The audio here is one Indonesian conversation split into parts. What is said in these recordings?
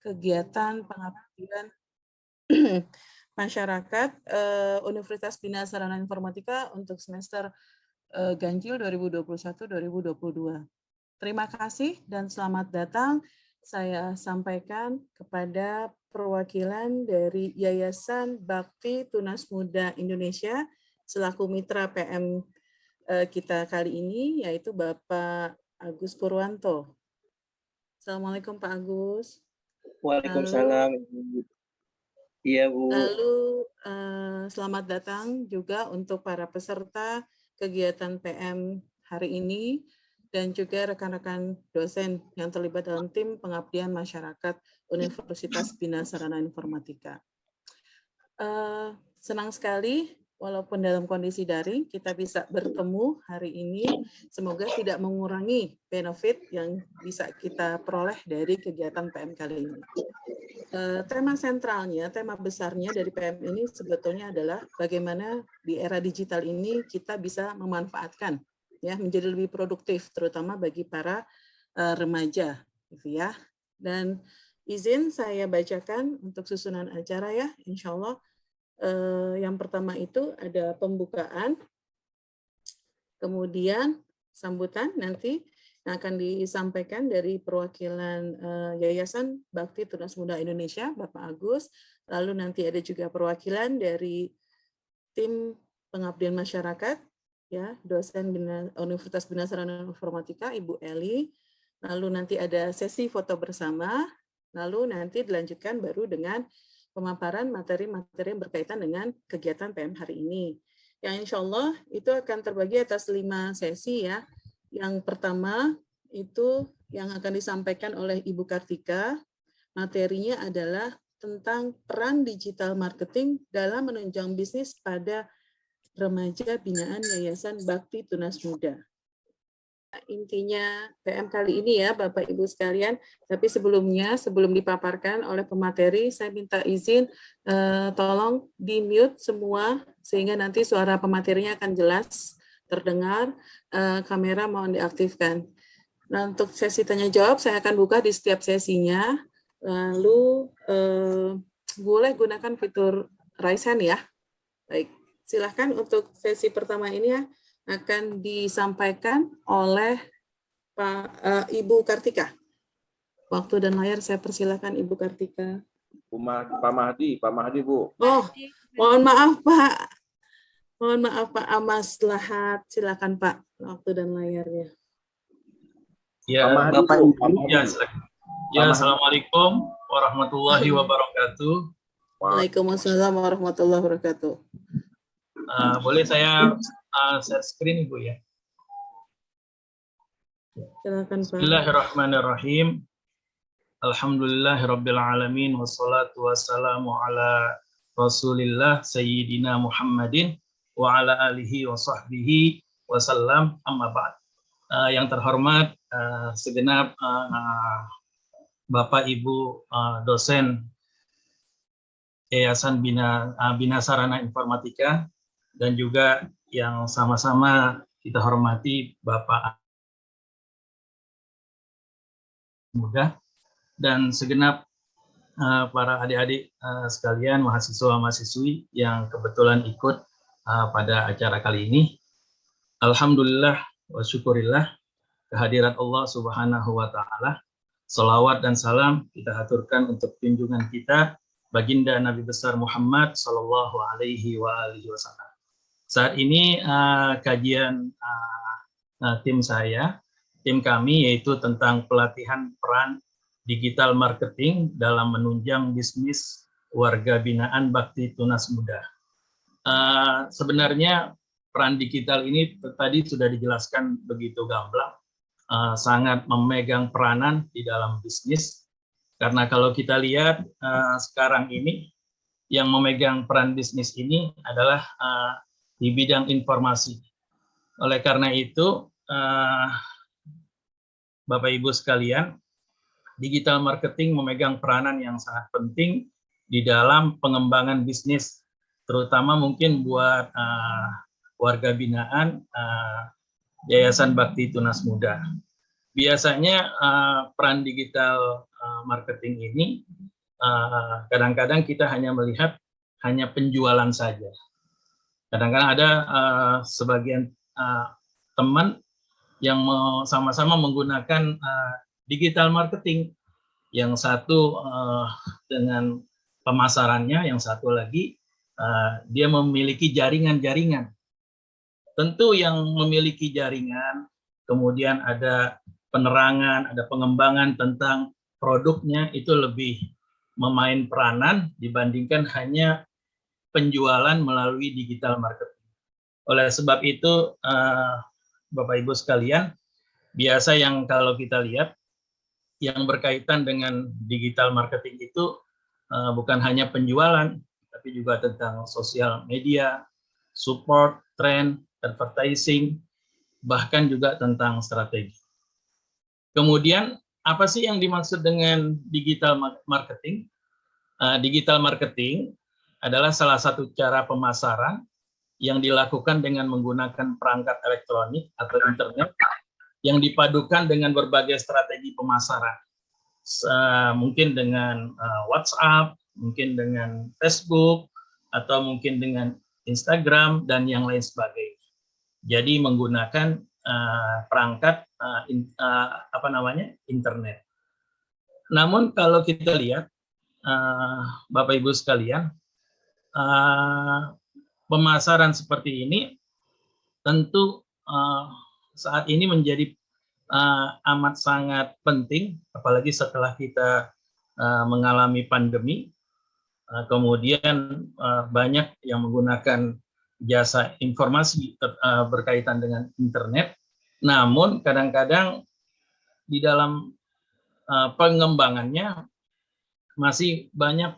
kegiatan pengabdian masyarakat Universitas Bina Sarana Informatika untuk semester ganjil 2021-2022. Terima kasih dan selamat datang. Saya sampaikan kepada perwakilan dari Yayasan Bakti Tunas Muda Indonesia selaku mitra PM kita kali ini, yaitu Bapak Agus Purwanto. Assalamualaikum Pak Agus. Waalaikumsalam. Iya Bu. Lalu selamat datang juga untuk para peserta kegiatan PM hari ini dan juga rekan-rekan dosen yang terlibat dalam tim pengabdian masyarakat Universitas Bina Sarana Informatika. Senang sekali walaupun dalam kondisi daring kita bisa bertemu hari ini. Semoga tidak mengurangi benefit yang bisa kita peroleh dari kegiatan PM kali ini. Tema sentralnya, tema besarnya dari PM ini sebetulnya adalah bagaimana di era digital ini kita bisa memanfaatkan ya menjadi lebih produktif, terutama bagi para remaja, gitu ya. Dan izin saya bacakan untuk susunan acara ya, insya Allah. Yang pertama itu ada pembukaan, kemudian sambutan nanti yang akan disampaikan dari perwakilan Yayasan Bakti Tunas Muda Indonesia, Bapak Agus. Lalu nanti ada juga perwakilan dari tim pengabdian masyarakat, ya, dosen Universitas Bina Sarana Informatika, Ibu Eli. Lalu nanti ada sesi foto bersama. Lalu nanti dilanjutkan baru dengan pemaparan materi-materi yang berkaitan dengan kegiatan PM hari ini. Yang insya Allah itu akan terbagi atas 5 sesi ya. Yang pertama itu yang akan disampaikan oleh Ibu Kartika, materinya adalah tentang peran digital marketing dalam menunjang bisnis pada remaja binaan Yayasan Bakti Tunas Muda. Intinya PM kali ini ya Bapak Ibu sekalian, tapi sebelumnya sebelum dipaparkan oleh pemateri saya minta izin tolong di-mute semua sehingga nanti suara pematerinya akan jelas terdengar, kamera mohon diaktifkan. Nah, untuk sesi tanya jawab saya akan buka di setiap sesinya, lalu boleh gunakan fitur raise hand ya. Baik, silahkan untuk sesi pertama ini ya akan disampaikan oleh Ibu Kartika. Waktu dan layar saya persilakan Ibu Kartika. Pak Mahdi Bu. Oh, mohon maaf Pak. Mohon maaf Pak Amas Lahat. Silakan Pak, waktu dan layarnya. Ya, Bapak Ibu. Ya, ya, Assalamualaikum warahmatullahi wabarakatuh. Waalaikumsalam warahmatullahi wabarakatuh. Boleh saya share screen Ibu ya? Silakan Pak. Bismillahirrahmanirrahim. Alhamdulillahirabbil alamin wassalatu wassalamu ala Rasulillah Sayyidina Muhammadin wa ala alihi wa sahbihi wasallam, amma ba'd. Yang terhormat segenap Bapak Ibu dosen Yayasan Bina Sarana Informatika dan juga yang sama-sama kita hormati Bapak Muda dan segenap para adik-adik sekalian, mahasiswa-mahasiswi yang kebetulan ikut pada acara kali ini. Alhamdulillah wa syukurillah kehadirat Allah Subhanahu wa taala. Salawat dan salam kita haturkan untuk junjungan kita baginda Nabi besar Muhammad sallallahu alaihi wa alihi wasallam. Saat ini kajian tim kami yaitu tentang pelatihan peran digital marketing dalam menunjang bisnis warga binaan Bakti Tunas Muda. Sebenarnya peran digital ini tadi sudah dijelaskan begitu gamblang, sangat memegang peranan di dalam bisnis. Karena kalau kita lihat sekarang ini yang memegang peran bisnis ini adalah di bidang informasi. Oleh karena itu, Bapak Ibu sekalian, digital marketing memegang peranan yang sangat penting di dalam pengembangan bisnis, terutama mungkin buat warga binaan Yayasan Bakti Tunas Muda. Biasanya peran digital marketing ini kadang-kadang kita hanya melihat hanya penjualan saja. Kadang-kadang ada sebagian teman yang sama-sama menggunakan digital marketing. Yang satu dengan pemasarannya, yang satu lagi dia memiliki jaringan-jaringan. Tentu yang memiliki jaringan, kemudian ada penerangan, ada pengembangan tentang produknya, itu lebih memain peranan dibandingkan hanya penjualan melalui digital marketing. Oleh sebab itu, Bapak Ibu sekalian, biasa yang kalau kita lihat yang berkaitan dengan digital marketing itu bukan hanya penjualan, tapi juga tentang sosial media, support, trend, advertising, bahkan juga tentang strategi. Kemudian, apa sih yang dimaksud dengan digital marketing? Digital marketing adalah salah satu cara pemasaran yang dilakukan dengan menggunakan perangkat elektronik atau internet yang dipadukan dengan berbagai strategi pemasaran. Mungkin dengan WhatsApp, mungkin dengan Facebook, atau mungkin dengan Instagram, dan yang lain sebagainya. Jadi menggunakan perangkat internet. Namun kalau kita lihat, Bapak Ibu sekalian, pemasaran seperti ini tentu saat ini menjadi amat sangat penting, apalagi setelah kita mengalami pandemi. Kemudian banyak yang menggunakan jasa informasi berkaitan dengan internet, namun kadang-kadang di dalam pengembangannya masih banyak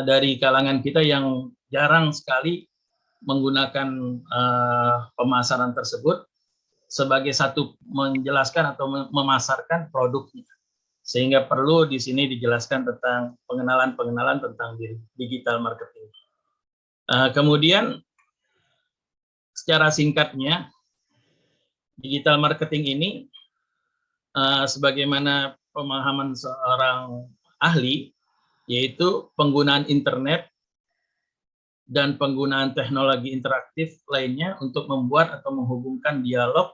dari kalangan kita yang jarang sekali menggunakan pemasaran tersebut sebagai satu menjelaskan atau memasarkan produknya. Sehingga perlu di sini dijelaskan tentang pengenalan tentang digital marketing. Kemudian secara singkatnya, digital marketing ini sebagaimana pemahaman seorang ahli, yaitu penggunaan internet dan penggunaan teknologi interaktif lainnya untuk membuat atau menghubungkan dialog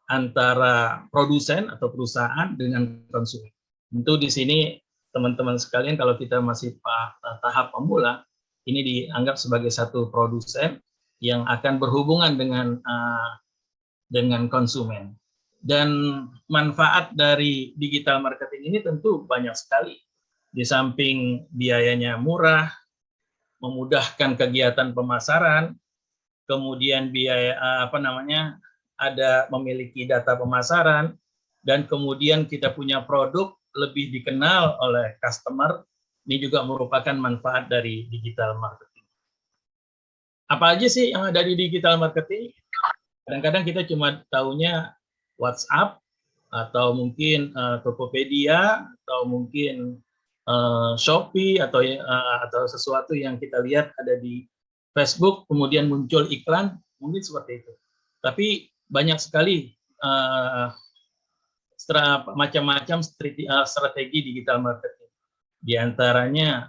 antara produsen atau perusahaan dengan konsumen. Tentu di sini teman-teman sekalian, kalau kita masih tahap pemula, ini dianggap sebagai satu produsen yang akan berhubungan dengan konsumen. Dan manfaat dari digital marketing ini tentu banyak sekali. Di samping biayanya murah, memudahkan kegiatan pemasaran, kemudian biaya ada memiliki data pemasaran, dan kemudian kita punya produk lebih dikenal oleh customer. Ini juga merupakan manfaat dari digital marketing. Apa aja sih yang ada di digital marketing? Kadang-kadang kita cuma taunya WhatsApp, atau mungkin Tokopedia, atau mungkin Shopee, atau sesuatu yang kita lihat ada di Facebook, kemudian muncul iklan, mungkin seperti itu. Tapi banyak sekali macam-macam strategi digital marketing. Di antaranya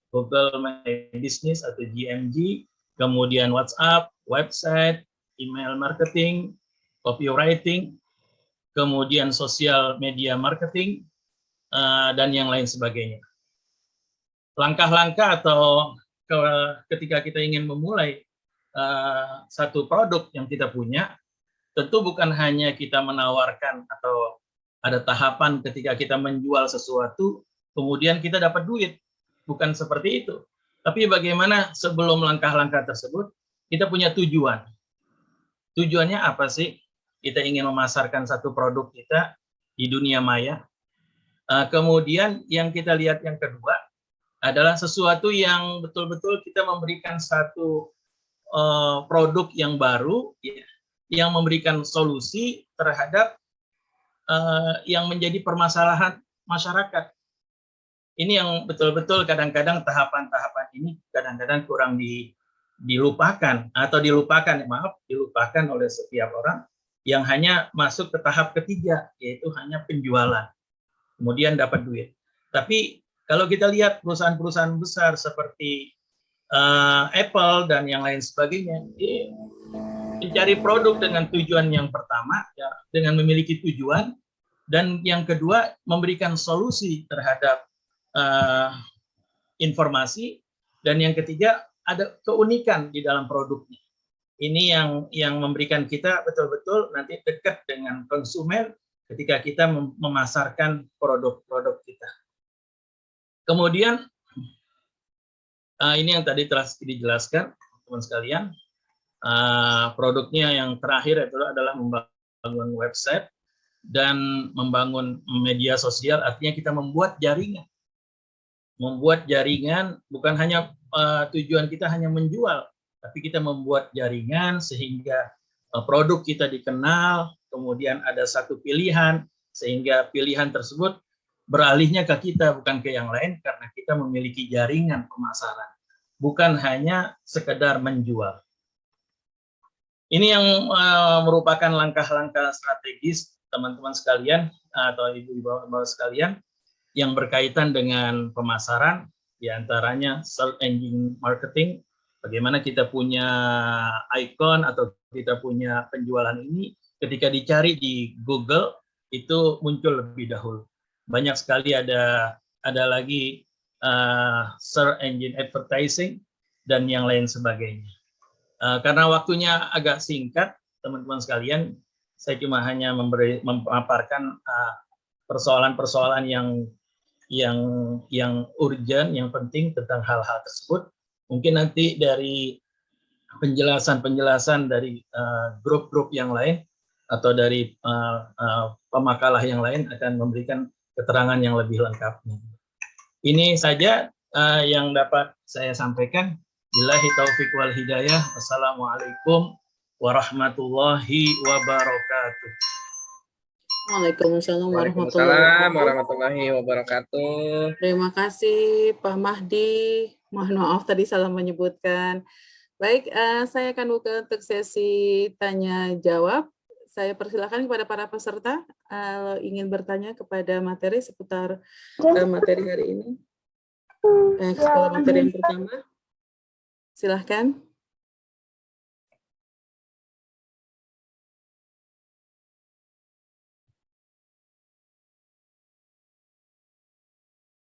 Google My Business atau GMG, kemudian WhatsApp, website, email marketing, copywriting, kemudian social media marketing, dan yang lain sebagainya. Langkah-langkah atau ketika kita ingin memulai satu produk yang kita punya, tentu bukan hanya kita menawarkan atau ada tahapan ketika kita menjual sesuatu, kemudian kita dapat duit. Bukan seperti itu. Tapi bagaimana sebelum langkah-langkah tersebut, kita punya tujuan. Tujuannya apa sih? Kita ingin memasarkan satu produk kita di dunia maya. Kemudian yang kita lihat yang kedua adalah sesuatu yang betul-betul kita memberikan satu produk yang baru, yang memberikan solusi terhadap yang menjadi permasalahan masyarakat. Ini yang betul-betul kadang-kadang tahapan-tahapan ini kadang-kadang kurang dilupakan oleh setiap orang, yang hanya masuk ke tahap ketiga, yaitu hanya penjualan. kemudian dapat duit. Tapi kalau kita lihat perusahaan-perusahaan besar seperti Apple dan yang lain sebagainya, mencari produk dengan tujuan yang pertama, ya, dengan memiliki tujuan, dan yang kedua memberikan solusi terhadap informasi, dan yang ketiga ada keunikan di dalam produknya. Ini yang memberikan kita betul-betul nanti dekat dengan konsumen ketika kita memasarkan produk-produk kita. Kemudian ini yang tadi telah dijelaskan teman sekalian, produknya yang terakhir itu adalah membangun website dan membangun media sosial, artinya kita membuat jaringan. Membuat jaringan bukan hanya tujuan kita hanya menjual, tapi kita membuat jaringan sehingga produk kita dikenal, kemudian ada satu pilihan, sehingga pilihan tersebut beralihnya ke kita, bukan ke yang lain, karena kita memiliki jaringan pemasaran, bukan hanya sekedar menjual. Ini yang merupakan langkah-langkah strategis teman-teman sekalian atau ibu-ibu sekalian yang berkaitan dengan pemasaran, diantaranya search engine marketing. Bagaimana kita punya icon atau kita punya penjualan ini ketika dicari di Google itu muncul lebih dahulu. Banyak sekali ada lagi search engine advertising dan yang lain sebagainya. Karena waktunya agak singkat, teman-teman sekalian, saya cuma hanya memaparkan persoalan-persoalan yang urgent, yang penting tentang hal-hal tersebut. Mungkin nanti dari penjelasan-penjelasan dari grup-grup yang lain atau dari pemakalah yang lain akan memberikan keterangan yang lebih lengkap. Ini saja yang dapat saya sampaikan. Billahi taufiq wal hidayah. Wassalamualaikum warahmatullahi wabarakatuh. Waalaikumsalam warahmatullahi wabarakatuh. Terima kasih Pak Mahdi. Mohon maaf tadi salah menyebutkan. Baik, saya akan buka untuk sesi tanya jawab. Saya persilakan kepada para peserta ingin bertanya kepada materi seputar materi hari ini. Materi yang pertama, silahkan.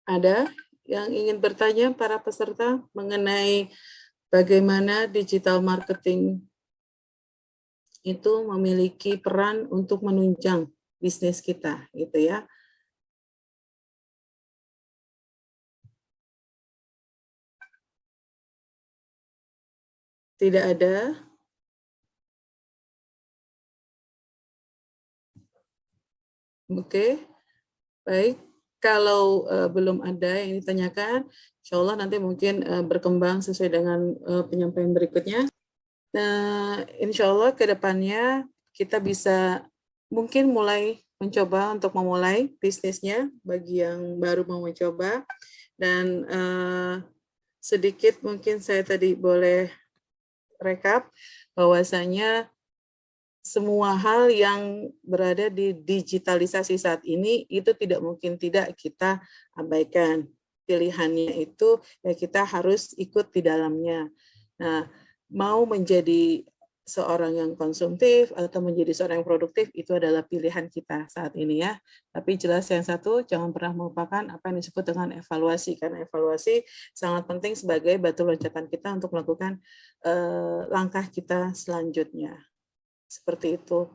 Ada yang ingin bertanya para peserta mengenai bagaimana digital marketing itu memiliki peran untuk menunjang bisnis kita, gitu ya. Tidak ada. Oke, baik. Kalau belum ada yang ditanyakan, insya Allah nanti mungkin berkembang sesuai dengan penyampaian berikutnya. Nah, insya Allah ke depannya kita bisa mungkin mulai mencoba untuk memulai bisnisnya bagi yang baru mau mencoba. Dan sedikit mungkin saya tadi boleh rekap bahwasanya semua hal yang berada di digitalisasi saat ini itu tidak mungkin tidak kita abaikan. Pilihannya itu ya kita harus ikut di dalamnya. Nah, mau menjadi seorang yang konsumtif atau menjadi seorang yang produktif itu adalah pilihan kita saat ini ya. Tapi jelas yang satu, jangan pernah melupakan apa yang disebut dengan evaluasi, karena evaluasi sangat penting sebagai batu loncatan kita untuk melakukan langkah kita selanjutnya. Seperti itu.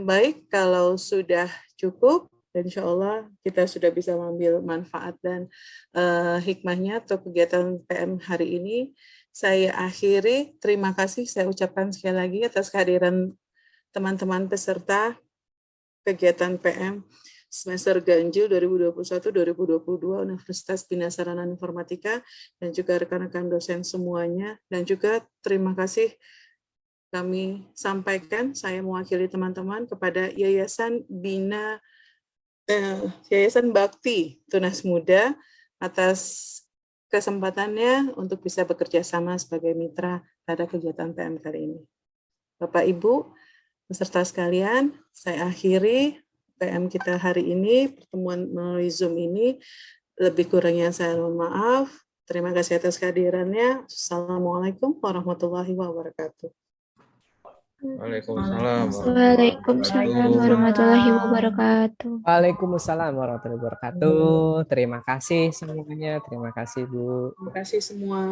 Baik, kalau sudah cukup, insya Allah kita sudah bisa mengambil manfaat dan hikmahnya untuk kegiatan PM hari ini. Saya akhiri, terima kasih saya ucapkan sekali lagi atas kehadiran teman-teman peserta kegiatan PM semester ganjil 2021-2022 Universitas Bina Sarana Informatika dan juga rekan-rekan dosen semuanya. Dan juga terima kasih kami sampaikan, saya mewakili teman-teman kepada Yayasan Yayasan Bakti Tunas Muda atas kesempatannya untuk bisa bekerja sama sebagai mitra pada kegiatan PM kali ini. Bapak Ibu, peserta sekalian, saya akhiri. PM kita hari ini, pertemuan melalui Zoom ini. Lebih kurangnya saya mohon maaf. Terima kasih atas kehadirannya. Assalamualaikum warahmatullahi wabarakatuh. Waalaikumsalam Waalaikumsalam warahmatullahi wabarakatuh. Waalaikumsalam warahmatullahi wabarakatuh. Terima kasih semuanya. Terima kasih Bu. Terima kasih semua.